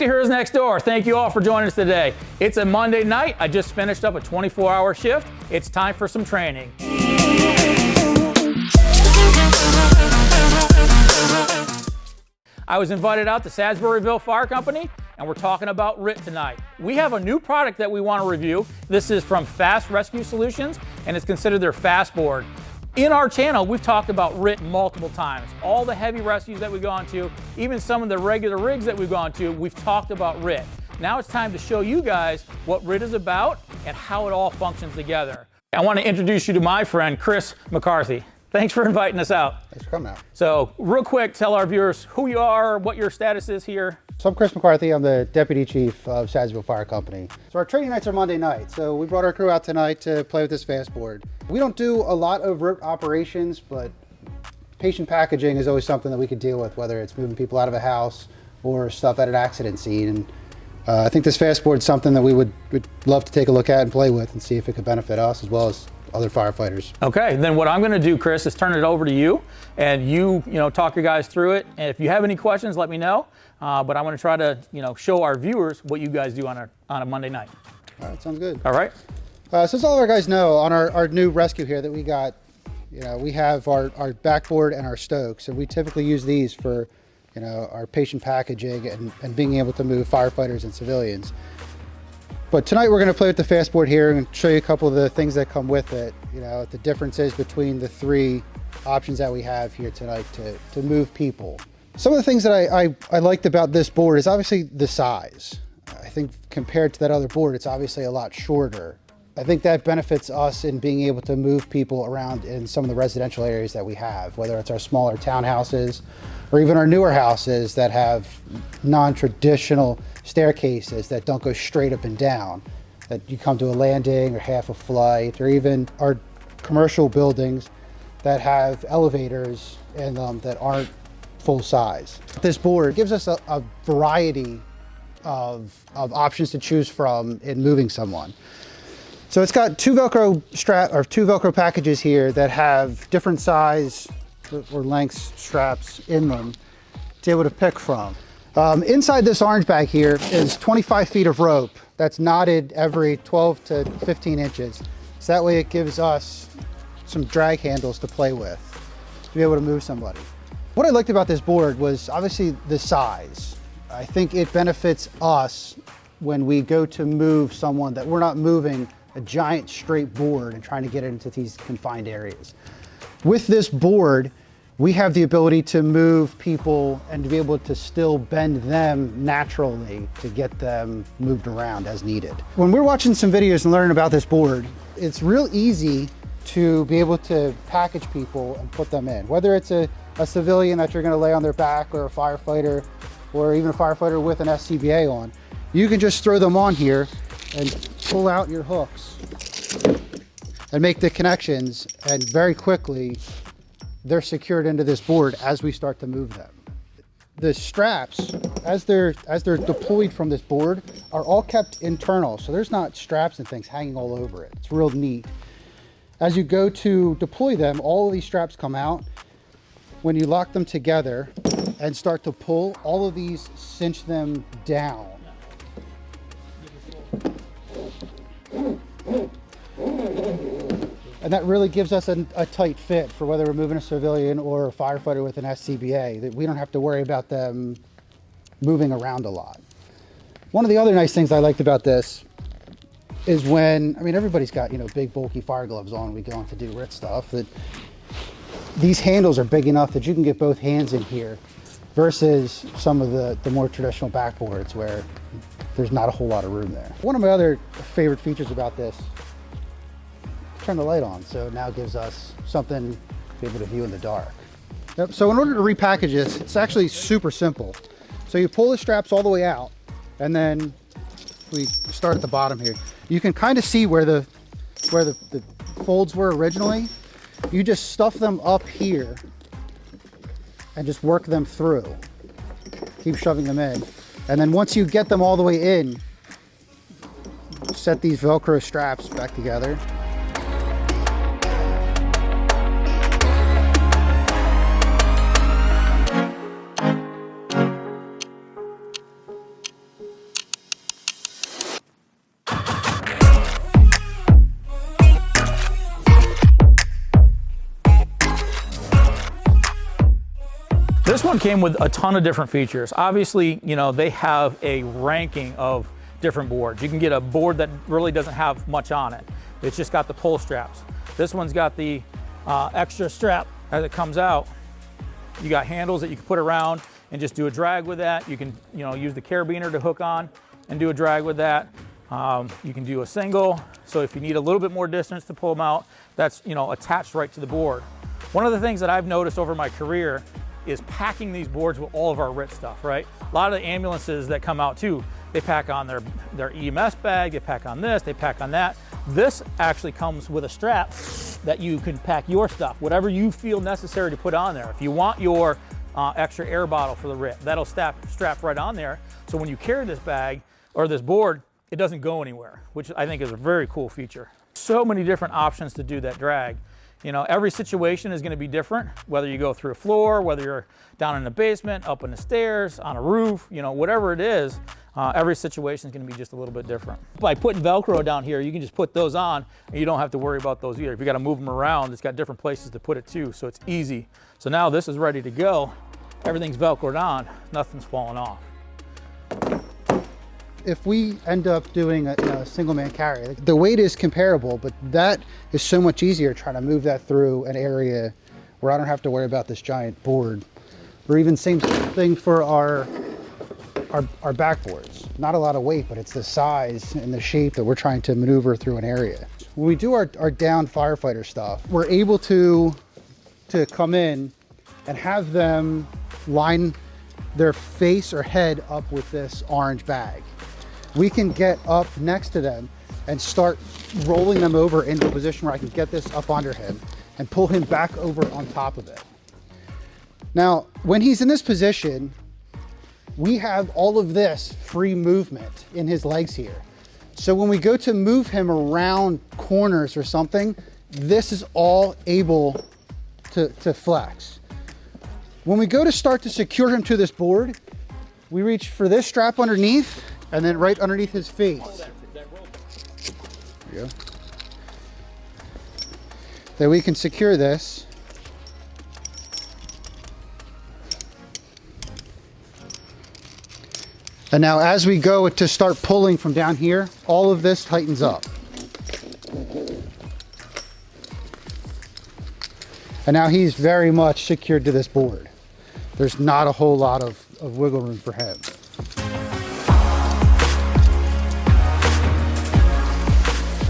Heroes Next Door. Thank you all for joining us today. It's a Monday night. I just finished up a 24-hour shift. It's time for some training. I was invited out to Salisburyville Fire Company, and we're talking about RIT tonight. We have a new product that we want to review. This is from Fast Rescue Solutions, and it's considered their fast board. In our channel, we've talked about RIT multiple times. All the heavy rescues that we've gone to, even some of the regular rigs that we've gone to, we've talked about RIT. Now it's time to show you guys what RIT is about and how it all functions together. I want to introduce you to my friend, Chris McCarthy. Thanks for inviting us out. Thanks for coming out. So real quick, tell our viewers who you are, what your status is here. So I'm Chris McCarthy. I'm the Deputy Chief of Salisburyville Fire Company. So our training nights are Monday night. So we brought our crew out tonight to play with this fast board. We don't do a lot of RIT operations, but patient packaging is always something that we could deal with, whether it's moving people out of a house or stuff at an accident scene. And I think this fast board is something that we would love to take a look at and play with and see if it could benefit us as well as other firefighters. Okay, then what I'm going to do, Chris, is turn it over to you, and you talk your guys through it. And if you have any questions, let me know. But I'm going to try to show our viewers what you guys do on a Monday night. All right, sounds good. All right. So as all of our guys know, on our new rescue here that we got, we have our backboard and our stokes, and we typically use these for our patient packaging and being able to move firefighters and civilians. But tonight we're going to play with the fast board here and show you a couple of the things that come with it, the differences between the three options that we have here tonight to move people. Some of the things that I liked about this board is obviously the size. I think compared to that other board, it's obviously a lot shorter. I think that benefits us in being able to move people around in some of the residential areas that we have, whether it's our smaller townhouses or even our newer houses that have non-traditional staircases that don't go straight up and down, that you come to a landing or half a flight, or even our commercial buildings that have elevators in them that aren't full size. This board gives us a variety of options to choose from in moving someone. So it's got two Velcro packages here that have different size or lengths straps in them to be able to pick from. Inside this orange bag here is 25 feet of rope that's knotted every 12 to 15 inches. So that way it gives us some drag handles to play with to be able to move somebody. What I liked about this board was obviously the size. I think it benefits us when we go to move someone that we're not moving a giant straight board and trying to get it into these confined areas. With this board, we have the ability to move people and to be able to still bend them naturally to get them moved around as needed. When we're watching some videos and learning about this board, it's real easy to be able to package people and put them in. Whether it's a civilian that you're gonna lay on their back, or a firefighter, or even a firefighter with an SCBA on, you can just throw them on here and pull out your hooks and make the connections, and very quickly they're secured into this board as we start to move them. The straps, as they're deployed from this board, are all kept internal, so there's not straps and things hanging all over it. It's real neat. As you go to deploy them, all of these straps come out. When you lock them together and start to pull, all of these cinch them down. And that really gives us a tight fit for whether we're moving a civilian or a firefighter with an SCBA, that we don't have to worry about them moving around a lot. One of the other nice things I liked about this is everybody's got, big bulky fire gloves on, we go on to do RIT stuff, that these handles are big enough that you can get both hands in here versus some of the more traditional backboards where there's not a whole lot of room there. One of my other favorite features about this, turn the light on, so it now gives us something to be able to view in the dark. Yep. So in order to repackage this, it's actually super simple. So you pull the straps all the way out, and then we start at the bottom here. You can kind of see where the folds were originally. You just stuff them up here and just work them through. Keep shoving them in. And then once you get them all the way in, set these Velcro straps back together. This one came with a ton of different features. Obviously, you know, they have a ranking of different boards. You can get a board that really doesn't have much on it. It's just got the pull straps. This one's got the extra strap as it comes out. You got handles that you can put around and just do a drag with that. You can, you know, use the carabiner to hook on and do a drag with that. You can do a single. So if you need a little bit more distance to pull them out, that's, you know, attached right to the board. One of the things that I've noticed over my career is packing these boards with all of our RIT stuff, right? A lot of the ambulances that come out too, they pack on their EMS bag, they pack on this, they pack on that. This actually comes with a strap that you can pack your stuff, whatever you feel necessary to put on there. If you want your extra air bottle for the RIT, that'll strap right on there. So when you carry this bag or this board, it doesn't go anywhere, which I think is a very cool feature. So many different options to do that drag. You know, every situation is going to be different, whether you go through a floor, whether you're down in the basement, up in the stairs, on a roof, you know, whatever it is, every situation is going to be just a little bit different. By putting Velcro down here, you can just put those on and you don't have to worry about those either. If you got to move them around, it's got different places to put it too, so it's easy. So now this is ready to go. Everything's Velcroed on, nothing's falling off. If we end up doing a single man carry, the weight is comparable, but that is so much easier trying to move that through an area where I don't have to worry about this giant board. Or even same thing for our backboards. Not a lot of weight, but it's the size and the shape that we're trying to maneuver through an area. When we do our down firefighter stuff, we're able to come in and have them line their face or head up with this orange bag. We can get up next to them and start rolling them over into a position where I can get this up under him and pull him back over on top of it. Now, when he's in this position, we have all of this free movement in his legs here. So when we go to move him around corners or something, this is all able to flex. When we go to start to secure him to this board, we reach for this strap underneath and then right underneath his face. There you go. Then we can secure this. And now as we go to start pulling from down here, all of this tightens up. And now he's very much secured to this board. There's not a whole lot of wiggle room for him.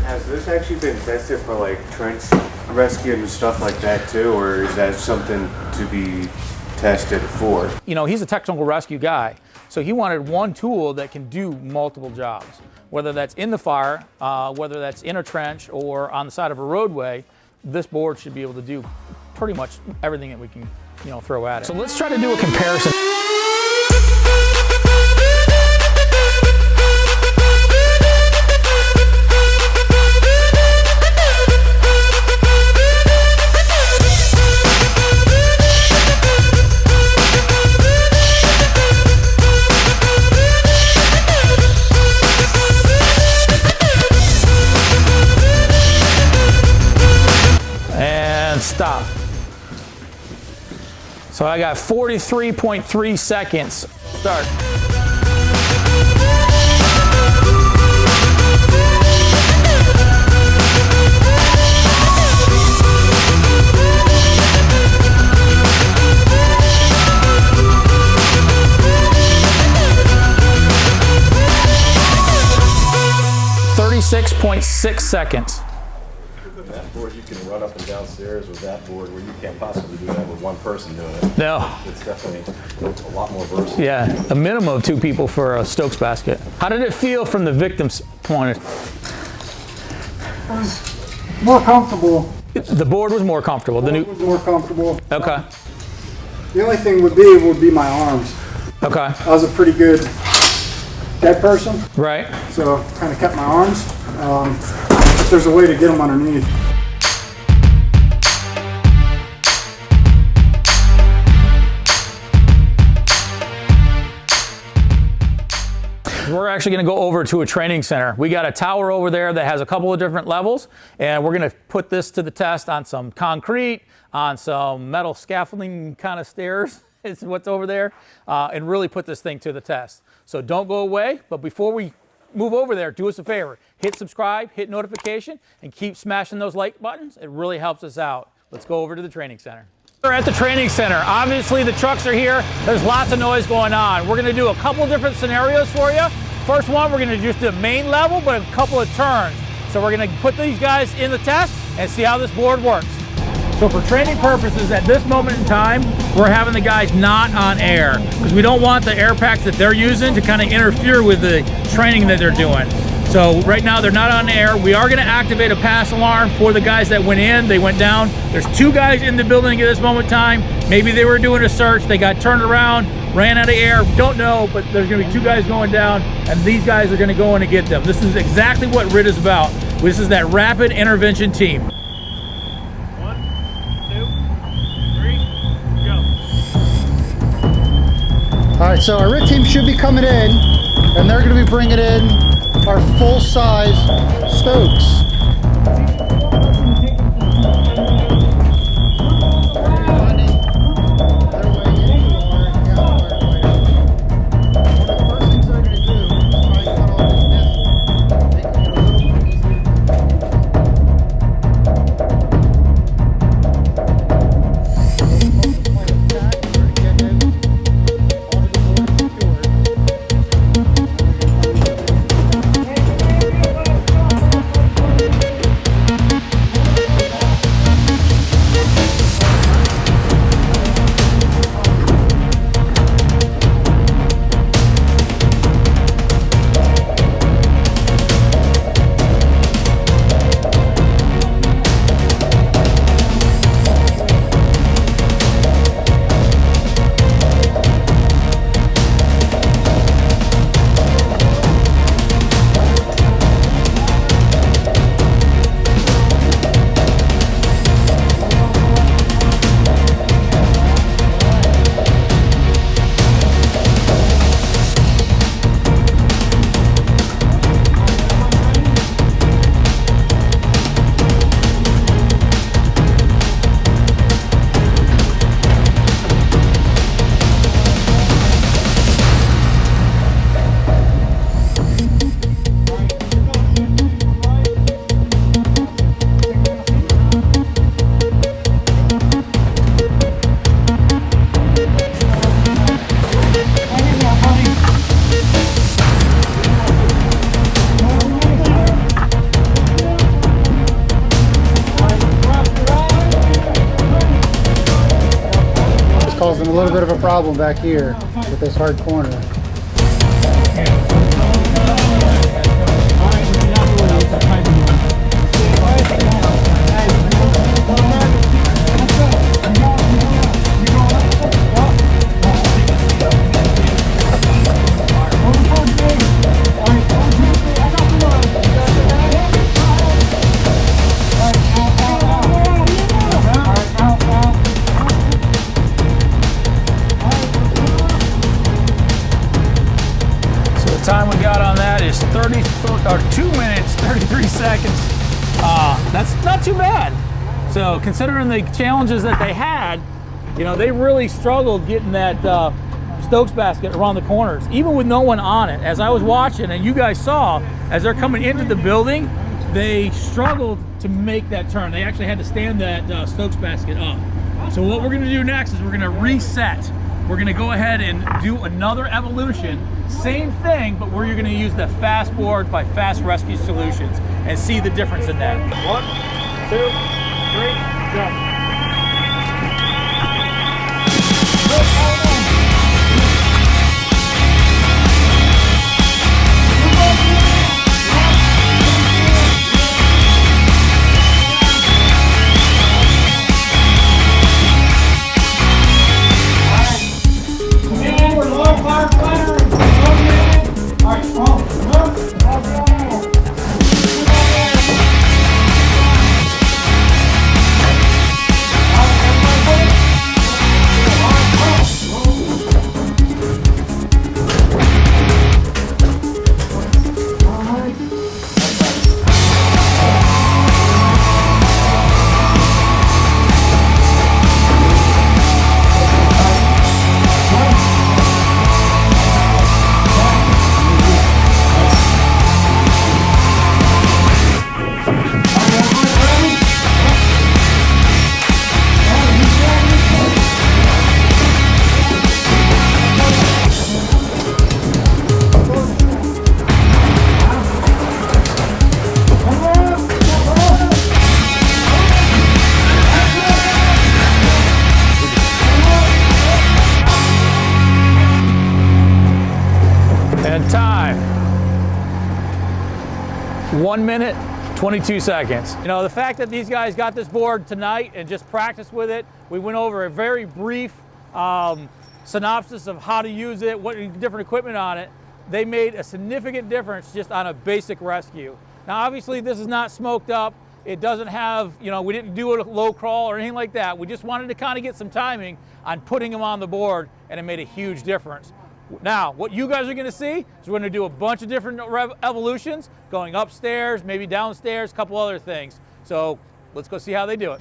Has this actually been tested for like trench rescue and stuff like that too, or is that something to be tested for? You know, he's a technical rescue guy, so he wanted one tool that can do multiple jobs, whether that's in the fire, whether that's in a trench or on the side of a roadway. This board should be able to do pretty much everything that we can, you know, throw at it. So let's try to do a comparison. Stop. So I got 43.3 seconds. Start. .6 seconds. That board you can run up and downstairs with that board where you can't possibly do that with one person doing it. No. It's definitely a lot more versatile. Yeah, a minimum of 2 people for a Stokes basket. How did it feel from the victim's point? It was more comfortable. The board was more comfortable. It was more comfortable. Okay. The only thing would be my arms. Okay. I was a pretty good dead person, Right. so kind of kept my arms. If there's a way to get them underneath. We're actually going to go over to a training center. We got a tower over there that has a couple of different levels, and we're going to put this to the test on some concrete, on some metal scaffolding kind of stairs, is what's over there, and really put this thing to the test. So don't go away, but before we move over there, do us a favor. Hit subscribe, hit notification, and keep smashing those like buttons. It really helps us out. Let's go over to the training center. We're at the training center. Obviously, the trucks are here. There's lots of noise going on. We're going to do a couple different scenarios for you. First one, we're going to just do the main level, but a couple of turns. So we're going to put these guys in the test and see how this board works. So for training purposes, at this moment in time, we're having the guys not on air because we don't want the air packs that they're using to kind of interfere with the training that they're doing. So right now they're not on air. We are going to activate a pass alarm for the guys that went in, they went down. There's 2 guys in the building at this moment in time. Maybe they were doing a search, they got turned around, ran out of air, don't know, but there's going to be 2 guys going down, and these guys are going to go in and get them. This is exactly what RIT is about. This is that rapid intervention team. 1, 2, 3, go. All right, so our RIT team should be coming in, and they're going to be bringing in our full-size Stokes. Causing a little bit of a problem back here with this hard corner. Time we got on that is 2 minutes, 33 seconds. That's not too bad. So considering the challenges that they had, you know, they really struggled getting that Stokes basket around the corners, even with no one on it. As I was watching, and you guys saw, as they're coming into the building, they struggled to make that turn. They actually had to stand that Stokes basket up. So what we're gonna do next is we're gonna reset. We're gonna go ahead and do another evolution. Same thing, but where you're gonna use the fast board by Fast Rescue Solutions and see the difference in that. 1, 2, 3, go. 1 minute, 22 seconds. You know, the fact that these guys got this board tonight and just practiced with it, we went over a very brief synopsis of how to use it, what different equipment on it. They made a significant difference just on a basic rescue. Now, obviously, this is not smoked up. It doesn't have, you know, we didn't do a low crawl or anything like that. We just wanted to kind of get some timing on putting them on the board, and it made a huge difference. Now, what you guys are gonna see is we're gonna do a bunch of different evolutions, going upstairs, maybe downstairs, a couple other things. So let's go see how they do it.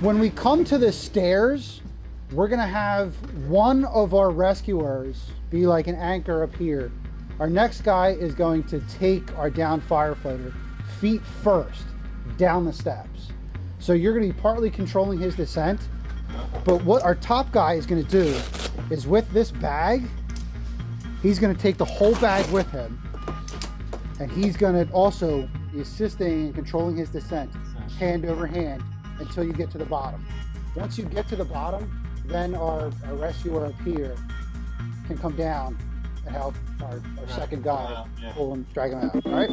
When we come to the stairs, we're gonna have one of our rescuers be like an anchor up here. Our next guy is going to take our downed firefighter feet first down the steps. So you're gonna be partly controlling his descent, but what our top guy is gonna do is with this bag, he's gonna take the whole bag with him, and he's gonna also be assisting and controlling his descent, hand over hand, until you get to the bottom. Once you get to the bottom, then our rescuer up here can come down and help our second guy pull him, drag him out. All right?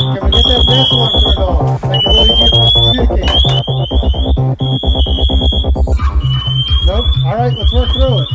Can we get that dance one turned off? Make it really easy for us to communicate. Nope. All right, let's work through it.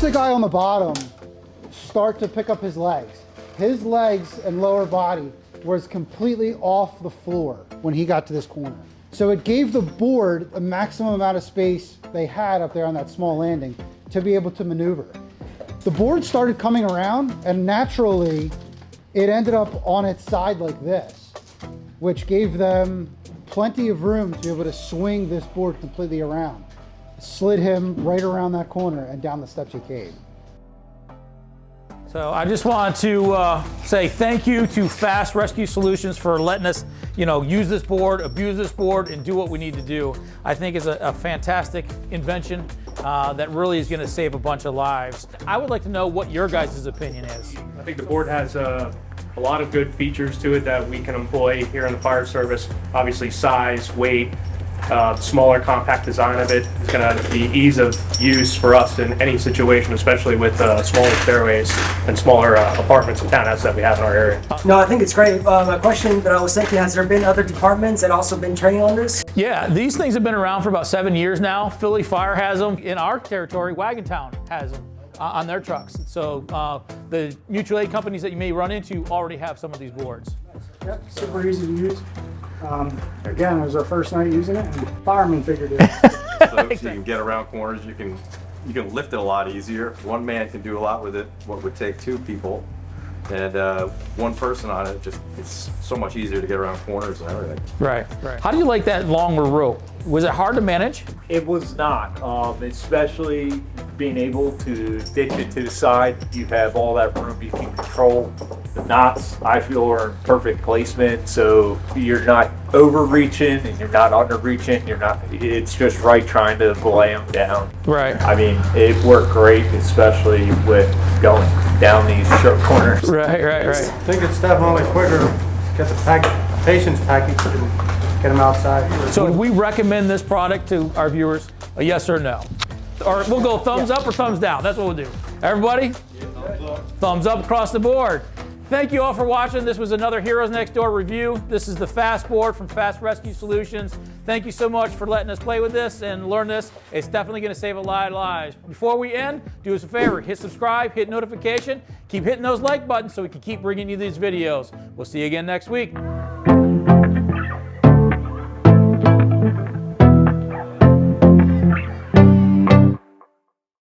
The guy on the bottom start to pick up his legs. His legs and lower body was completely off the floor when he got to this corner. So it gave the board a maximum amount of space they had up there on that small landing to be able to maneuver. The board started coming around and naturally it ended up on its side like this, which gave them plenty of room to be able to swing this board completely around. Slid him right around that corner and down the steps he came. So I just want to say thank you to Fast Rescue Solutions for letting us, use this board, abuse this board, and do what we need to do. I think it's a fantastic invention that really is going to save a bunch of lives. I would like to know what your guys' opinion is. I think the board has a lot of good features to it that we can employ here in the fire service. Obviously size, weight, smaller compact design of it is going to be ease of use for us in any situation, especially with smaller stairways and smaller apartments and townhouses that we have in our area. No, I think it's great. My question that I was thinking, has there been other departments that also been training on this? Yeah, these things have been around for about 7 years now. Philly Fire has them. In our territory, Wagontown has them on their trucks. So the mutual aid companies that you may run into already have some of these boards. Yep, super easy to use. Again, it was our first night using it, and firemen figured it out. So you can get around corners, you can lift it a lot easier. One man can do a lot with it, what would take two people. And one person on it, it's so much easier to get around corners and everything. Right. How do you like that longer rope? Was it hard to manage? It was not, especially being able to ditch it to the side. You have all that room, you can control the knots. I feel are in perfect placement, so you're not overreaching and you're not underreaching. It's just right trying to lay them down. Right. I mean, it worked great, especially with going down these short corners. Right. I think it's definitely quicker to get the patients packaged and get them outside. So would we recommend this product to our viewers? A yes or no? Or we'll go thumbs up or thumbs down. That's what we'll do. Everybody? Thumbs up across the board. Thank you all for watching. This was another Heroes Next Door review. This is the Fast board from Fast Rescue Solutions. Thank you so much for letting us play with this and learn this. It's definitely going to save a lot of lives. Before we end, do us a favor, hit subscribe, hit notification, keep hitting those like buttons so we can keep bringing you these videos. We'll see you again next week.